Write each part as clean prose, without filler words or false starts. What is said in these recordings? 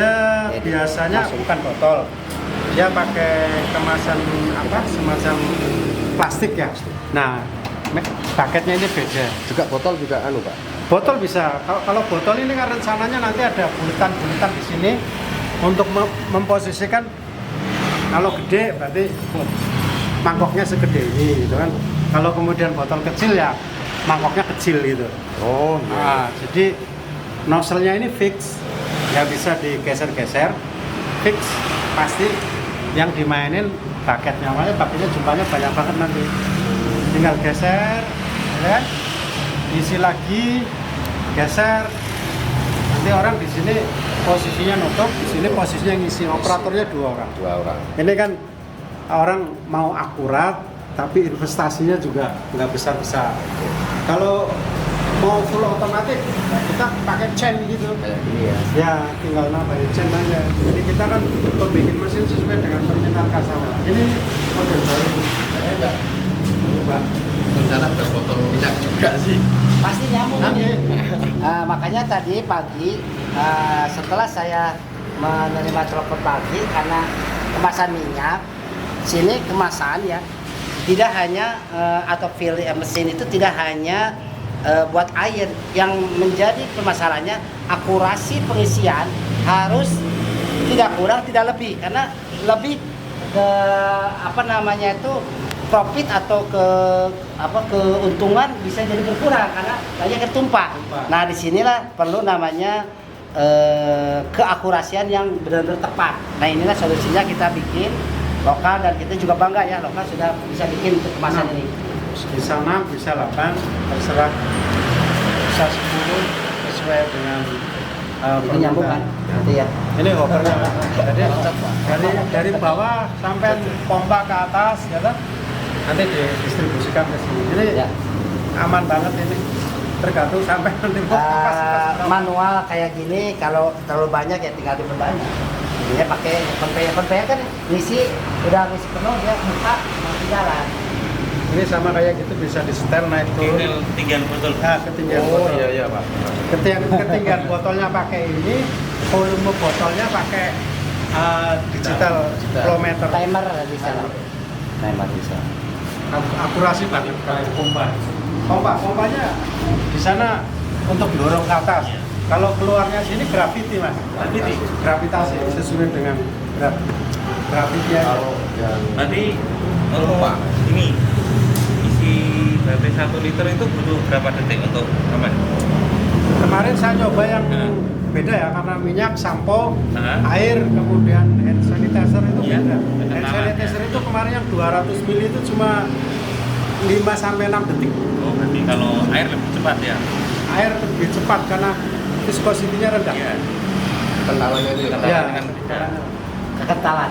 Dia biasanya bukan botol. Dia pakai kemasan semacam plastik ya. Nah, paketnya ini beda. Juga botol juga Pak. Botol bisa. Kalau botol ini kan rencananya nanti ada bulatan-bulatan di sini untuk memposisikan. Kalau gede berarti mangkoknya segede ini gitu kan. Kalau kemudian botol kecil ya mangkoknya kecil gitu. Oh, nah, jadi nozzle-nya ini fix, nggak bisa digeser-geser, fix pasti yang dimainin paketnya. Makanya paketnya jumlahnya banyak banget nanti. Tinggal geser, ya, isi lagi, geser. Nanti orang di sini posisinya nutup, di sini posisinya ngisi. Operatornya dua orang. Ini kan orang mau akurat, tapi investasinya juga nggak besar-besar. Kalau mau full otomatis, kita pakai chain gitu. Kayak gini ya. Ya, tinggal nambahin chain aja. Jadi kita kan bikin mesin sesuai dengan permintaan customer. Ini model baru. Enggak. Pak, rencana berfoto minyak juga sih. Pasti nyambung Nanti. Makanya tadi pagi setelah saya menerima telepon pagi karena kemasan minyak, sini kemasan ya tidak hanya atau mesin itu tidak hanya buat air. Yang menjadi permasalahannya akurasi pengisian harus tidak kurang tidak lebih, karena lebih ke profit atau keuntungan bisa jadi berkurang karena banyak ketumpah. Nah, disinilah perlu namanya keakurasian yang benar-benar tepat. Nah, inilah solusinya kita bikin lokal, dan kita juga bangga ya lokal sudah bisa bikin untuk kemasan ini. Bisa 6, bisa 8, terserah. Bisa 10 sesuai dengan Menyambungkan gitu ya. Ini hoppernya, jadi dari bawah sampai pompa ke atas, ya kan? Nanti didistribusikan ke sini. Ini Ya. aman banget ini. Tergantung sampai nanti kapasitas berapa. Manual kayak gini kalau terlalu banyak ya tinggal diperbanyak. Jadinya pakai konveyor kan ngisi udah ngisi penuh dia buka masih jalan. Ini sama kayak gitu bisa di setel naik turun. Ketinggian botol. Nah, ketinggian Oh, botol. iya Pak. Ketinggian botolnya pakai ini, volume botolnya pakai digital flometer. Timer bisa lah. Timer bisa. Akurasi banget kayak pompa. Pompanya di sana untuk dorong ke atas. Kalau keluarnya sini gravity Mas. Gravitasi sesuai dengan gravity ya. Kalau yang Nanti untuk ini isi baterai 1 liter itu butuh berapa detik untuk aman? Kemarin saya coba yang beda ya, karena minyak, sampo, Nah. air, kemudian hand sanitizer itu Iya, beda. beda Hand tangan, sanitizer ya. itu kemarin yang 200 ml itu cuma 5-6 detik. Oh, berarti kalau air lebih cepat ya? Air lebih cepat karena viscosity-nya rendah. Iya. kentalannya itu ya. Ya. Dengan beda. Kekentalan.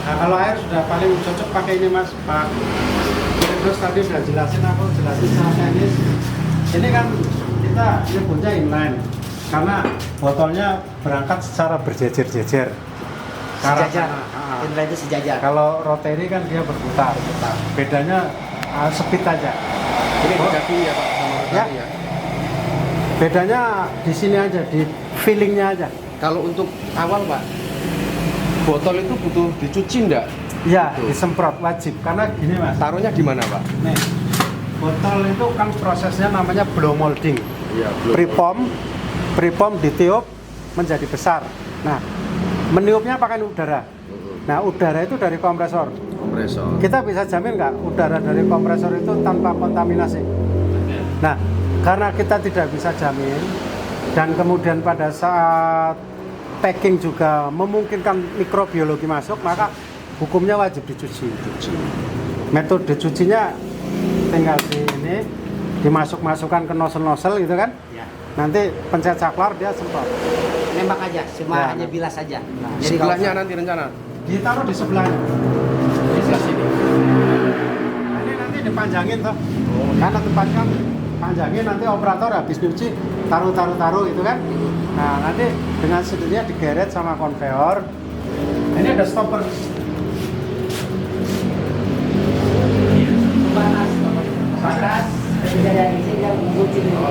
Nah, kalau air sudah paling cocok pakai ini Mas, Pak. Terus tadi sudah jelasin, aku jelasin secara teknis. Ini kan kita nyebutnya inline karena botolnya berangkat secara berjejer-jejer. ke arah Sejajar. sana. Inline itu sejajar. Kalau rotary kan dia berputar. Bedanya speed aja. Ini diganti ya Pak sama Ya. Rotary ya. Bedanya di sini aja, di feelingnya aja. Kalau untuk awal Pak, botol itu butuh dicuci enggak? Ya, Betul. disemprot wajib. Karena gini Mas, Taruhnya di mana Pak? nih, botol itu kan prosesnya namanya blow molding. Iya, Prepom ditiup menjadi besar. Nah, meniupnya pakai udara. Nah, udara itu dari kompresor. kompresor. Kita bisa jamin nggak udara dari kompresor itu tanpa kontaminasi? Nah, karena kita tidak bisa jamin, dan kemudian pada saat packing juga memungkinkan mikrobiologi masuk, maka hukumnya wajib dicuci. Metode cucinya tinggal di ini, dimasukkan ke nozzle gitu kan? Ya. Nanti pencet saklar dia semprot. Nembak aja, cuma Ya. hanya bilas saja. Nah, Sebelahnya nanti rencana Ditaruh di sebelahnya. di sebelah sini. Ini nanti dipanjangin toh. Karena tempatnya panjangin, nanti operator habis nyuci taruh itu kan. Nah, nanti dengan sendirinya digeret sama konveyor. Ini ada stopper. panas, ketika dia isi dia menguci dulu.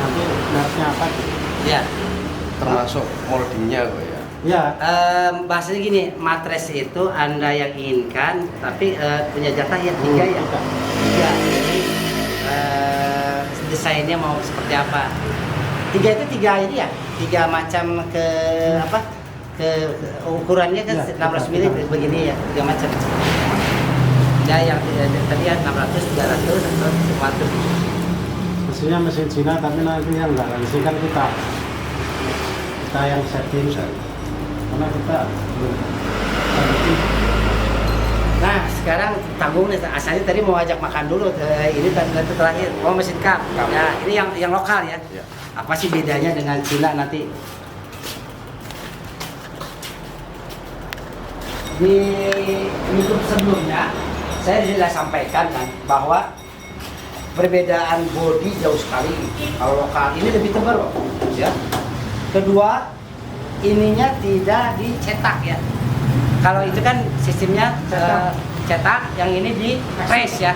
nanti mereknya apa. Ya. Termasuk moldingnya kok ya. Ya, Bahasanya gini, matres itu Anda yang inginkan, tapi punya jatah ya 3 ya. 3. Jadi desainnya mau seperti apa? 3 itu 3 ini ya, 3 macam ke apa? Ke ukurannya kan Ya, 16 mili begini ya, 3 macam. Ya yang tadi ya 600, 300, 400. mesinnya mesin Cina, tapi nanti yang garansi kan kita yang setting. Karena kita belum garansi. Nah sekarang tanggung nih, asalnya tadi mau ajak makan dulu, ini nanti terakhir, oh mesin cup. Ya ini yang lokal ya. Ya. Apa sih bedanya dengan Cina nanti? Di minggu sebelumnya saya sudah sampaikan kan bahwa perbedaan bodi jauh sekali. Kalau lokal ini lebih tebal loh, ya. Kedua, ininya tidak dicetak ya. Kalau itu kan sistemnya cetak, yang ini di press ya.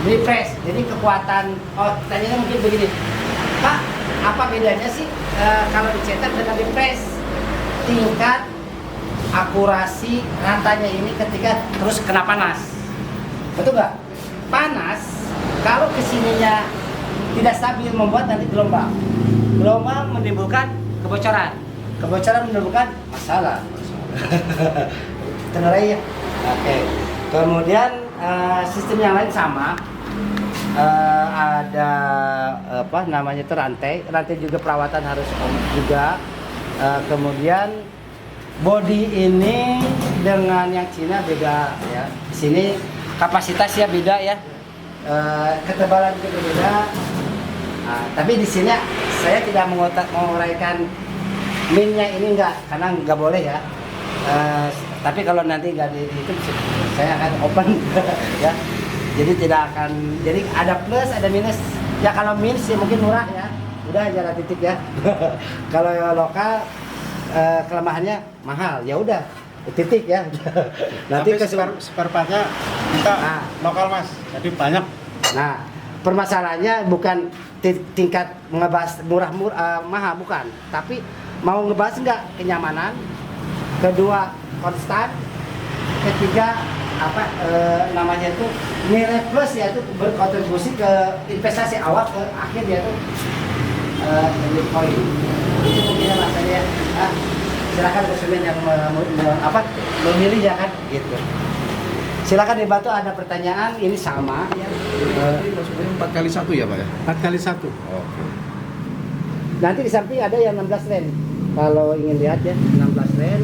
Di press. Jadi kekuatan, tanyanya mungkin begini, Pak, apa bedanya sih kalau dicetak dengan di press? Tingkat akurasi rantainya ini ketika terus kena panas. Betul nggak? Panas, kalau kesininya tidak stabil membuat nanti gelombang. Gelombang menimbulkan kebocoran. Kebocoran menimbulkan masalah. Terurai ya. Oke. Kemudian sistem yang lain sama. Ada apa namanya itu rantai juga perawatan harus juga. Kemudian body ini dengan yang Cina beda ya. Di sini kapasitasnya beda ya. Ketebalan juga beda. Tapi di sini saya tidak menguraikan minnya ini karena nggak boleh ya. Tapi kalau nanti nggak itu saya akan open ya. Jadi tidak akan, jadi ada plus ada minus. Ya kalau minus ya mungkin murah ya. Udah jalan titik ya. Kalau lokal kelemahannya mahal ya udah titik ya. Nanti tapi spare partnya kita lokal Mas, jadi banyak. Nah permasalahannya bukan tingkat ngebahas murah mahal bukan, tapi mau ngebahas enggak kenyamanan, kedua konstan, ketiga apa namanya itu nilai plus ya itu berkontribusi ke investasi awal ke akhir ya itu poin. Itu mungkin masalahnya. Silakan konsumen yang memilih ya kan gitu. Silakan dibantu ada pertanyaan ini sama ya. Ini maksudnya 4x1 ya Pak ya? 4x1. Oke. Nanti di samping ada yang 16 len. Kalau ingin lihat ya 16 len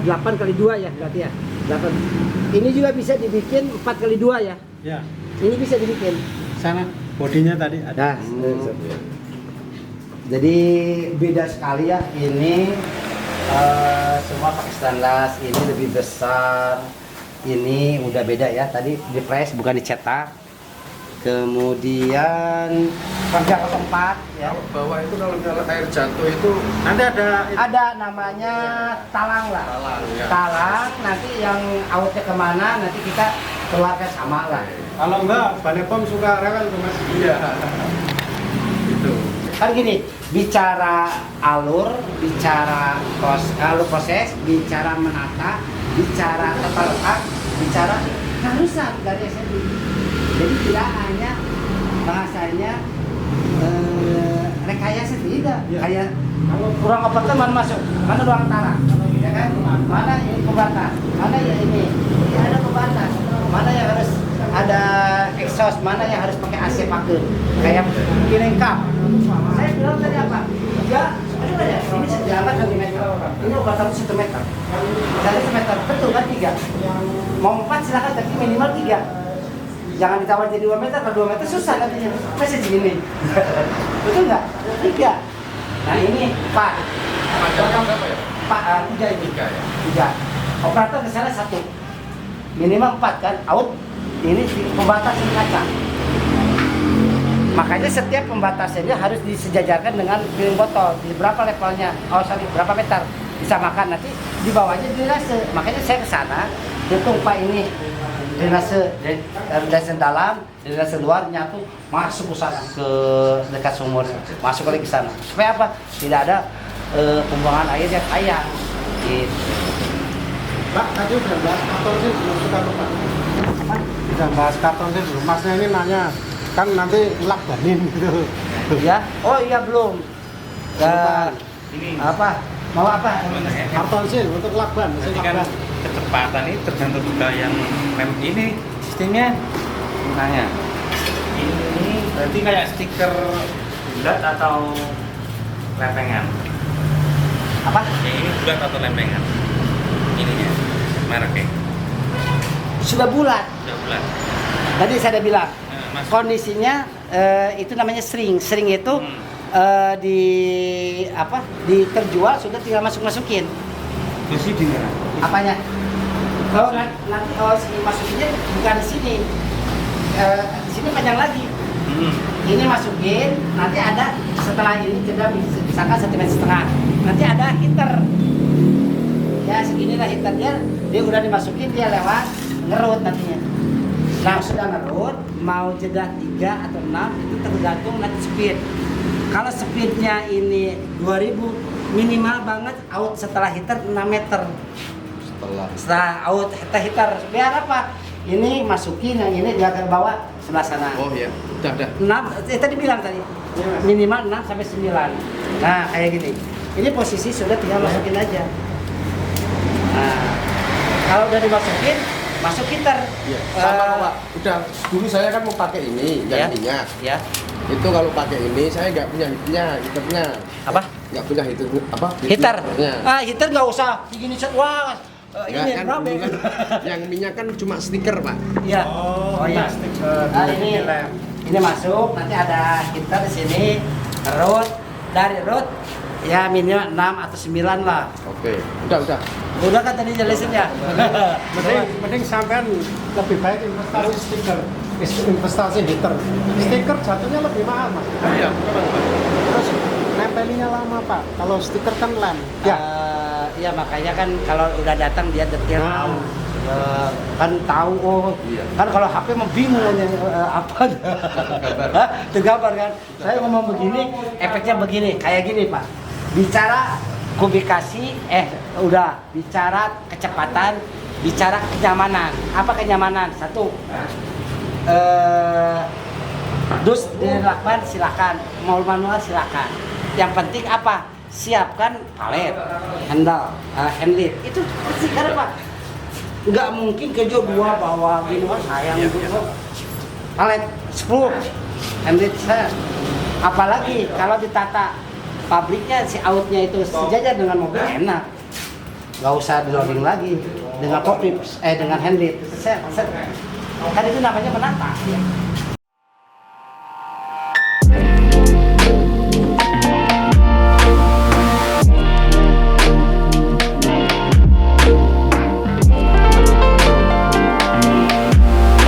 8x2 ya berarti ya. 8. Ini juga bisa dibikin 4x2 ya. Ya, Ini bisa dibikin. sana bodinya tadi ada. Nah, jadi beda sekali ya. Ini semua pakai stainless, ini lebih besar. Ini udah beda ya. Tadi di press bukan dicetak. Kemudian kerja ke tempat ya. Kalau bawah itu kalau misalnya air jatuh itu Nanti Ada namanya talang lah. talang ya. Talang nanti yang outnya kemana nanti kita keluarkan sama lah. kalau enggak Balai POM suka rewel tuh Mas. Iya. Itu. Kan gini, bicara alur, bicara proses, bicara menata, bicara tata letak, bicara keharusan dari SMB. Jadi tidak hanya bahasanya rekayasa tidak, Ya. kayak kalau kurang operasi mana masuk, mana ruang tarak, ya kan? Mana ini pembatas, mana ya ini ada pembatas, mana yang harus ada exhaust, mana yang harus pakai AC pakai, kayak killing cup. Saya bilang tadi apa? Ya, ini sejalan 1 meter, ini operasi 1 meter, jadi 1 meter, betul kan 3. Mau 4 silakan, tapi minimal 3. Jangan ditawar jadi 2 meter, kalau 2 meter susah nantinya. Masih segini. Betul nggak? 3. Nah ini 4. Berapa ya? 3 ini. 3 ya. 3. Operator ke sana 1. Minimal 4 kan? Out. Ini pembatas ini kaca. Makanya setiap pembatasannya harus disejajarkan dengan piring botol. Di berapa levelnya? Berapa meter? Bisa makan nanti di bawahnya dirase. Makanya saya ke sana, hitung Pak ini drainase dalam, drainase luar nyatu masuk ke sana, ke dekat sumur, masuk lagi ke sana. Supaya apa? Tidak ada pembuangan air yang kaya. Gitu. Pak, tadi udah bahas karton sih, belum suka tuh Pak. Udah bahas karton sih belum. Masnya ini nanya, kan nanti lakbanin gitu. Ya, oh iya belum. Ini Apa? Mau apa? Karton sih untuk lakban, mesin berarti kan lakban. kecepatan ini tergantung juga yang rem ini sistemnya gunanya. Ini berarti kayak stiker bulat atau lempengan. Apa? Yang ini bulat atau lempengan? Ininya mereknya Sudah bulat. udah bulat. Tadi saya udah bilang. Mas, Kondisinya itu namanya string. String itu terjual sudah tinggal masukin. posisi di mana? Apanya? Kalau nanti sini masukinnya bukan di sini. Di sini panjang lagi. Ini masukin, nanti ada setelah ini jeda misalkan 1,5 cm. Nanti ada heater. Ya seginilah heaternya, dia udah dimasukin, dia lewat ngerut nantinya. Nah sudah ngerut, mau jeda 3 atau 6 itu tergantung nanti speed. Kalau speednya ini 2000, minimal banget out setelah heater 6 meter. Setelah out heater, biar apa? Ini masukin, yang ini dia ke bawah sebelah sana. Oh iya, udah. 6, tadi bilang tadi minimal 6 sampai 9. Nah kayak gini. Ini posisi sudah tinggal masukin aja. Nah, kalau udah dimasukin, masuk heater. Iya. Sama kok, Pak. Udah dulu saya kan mau pakai ini Ya. yang minyak. Ya. Itu kalau pakai ini saya nggak punya heaternya. Apa? Nggak punya heater apa? Heater. Ya. Heater nggak usah begini set. Wah, ini kan berapa? dulu kan yang minyak kan cuma stiker, Pak. Iya. Oh iya. stiker. Nah, ini masuk, nanti ada heater di sini, root, dari root ya minimal 6 atau 9 lah. Oke. Udah. Udah kan tadi jelasin ya. Mending sampean lebih baik investasi stiker, investasi heater. Stiker jatuhnya lebih mahal Mas. Iya, Terus nempelinya lama Pak. Kalau stiker kan lem. Ya. Ya makanya kan kalau udah datang dia detail Nah. tahu. Kan tahu Iya. kan kalau HP mah bingung apa Hah? Tergambar kan. Saya ngomong begini, efeknya begini, kayak gini Pak. Bicara kubikasi, udah bicara kecepatan, bicara kenyamanan. Apa kenyamanan? Satu, dus di lakban silakan, mau manual silakan. Yang penting apa? Siapkan palet, handle, itu pasti karena Pak. Nggak mungkin kejo 2 bawa gini Pak, sayang gitu. Palet 10, handle saya. Apalagi kalau ditata pabriknya si outnya itu sejajar dengan mobil enak, nggak usah di loading lagi dengan dengan handle. Kan itu namanya menata. Ya.